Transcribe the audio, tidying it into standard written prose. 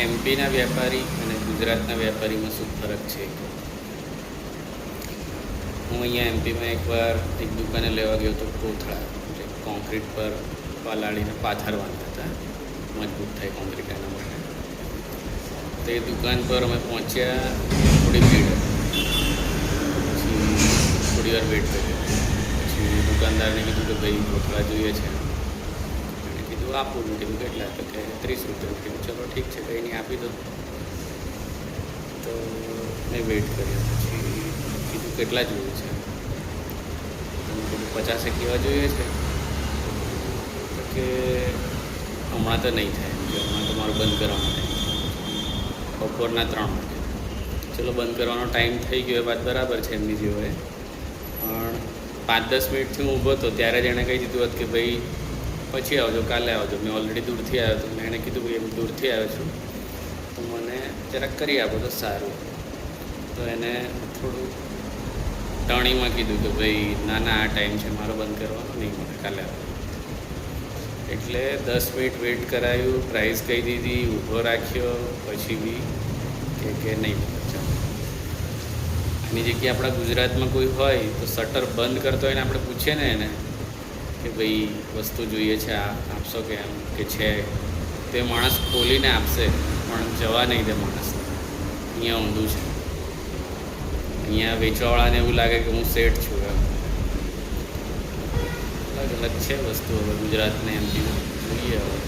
એમપીના વેપારી અને ગુજરાતના વેપારીમાં શું ફરક છે? હું અહીંયા એમપીમાં એકવાર એક દુકાને લેવા ગયો હતો કોથળા, જે કોન્ક્રીટ પર પલાળીને પાથરવાના હતા, મજબૂત થાય કોન્ક્રીટ એના માટે. તો એ દુકાન પર અમે પહોંચ્યા, થોડી ભીડ હતી. પછી થોડી વાર વેટ કર્યો. પછી દુકાનદારને કીધું કે ભાઈ કોથળા જોઈએ છે. એને કીધું આપું. મેં કીધું કેટલા? તો કે 30 રૂપિયા. કીધું ચલો ઠીક છે, કંઈ નહીં, આપી દો. તો મેં વેઇટ કર્યો. પછી કીધું કેટલા જોઈએ છે? કીધું 50 કેવા જોઈએ છે? તો કે હમણાં તો નહીં થાય, હમણાં તો મારું બંધ કરવાનો ટાઈમ, બપોરના 3 વાગે. ચલો બંધ કરવાનો ટાઈમ થઈ ગયો, એ વાત બરાબર છે એમની જેઓએ. પણ 5-10 મિનિટથી હું ઊભો હતો ત્યારે જ એણે કહી દીધું હતું કે ભાઈ પછી આવજો, કાલે આવજો. મેં ઓલરેડી દૂરથી આવ્યો હતો. મેં એણે કીધું ભાઈ હું દૂરથી આવ્યો છું, તો મને જરાક કરી આપો તો સારું. તો એને થોડું ટણીમાં કીધું કે ભાઈ ના આ ટાઈમ છે મારો, બંધ કરવાનો નહીં, મને કાલે આવજો. એટલે 10 મિનિટ વેઇટ કરાયું, પ્રાઇસ કહી દીધી, ઊભો રાખ્યો. પછી બી કે નહીં ચાલો. આની જગ્યાએ આપણા ગુજરાતમાં કોઈ હોય તો શટર બંધ કરતો હોય ને આપણે પૂછીએ ને એને કે ભાઈ વસ્તુ જોઈએ છે, આ આપશો કે એમ કે છે, તે માણસ ખોલીને આપશે, પણ જવા નહીં દે માણસને. અહીંયા ઊંધું છે. અહીંયા વેચવાવાળાને એવું લાગે કે હું શેઠ છું એમ. અલગ અલગ છે વસ્તુ. હવે ગુજરાતને એમપી જોઈએ હવે.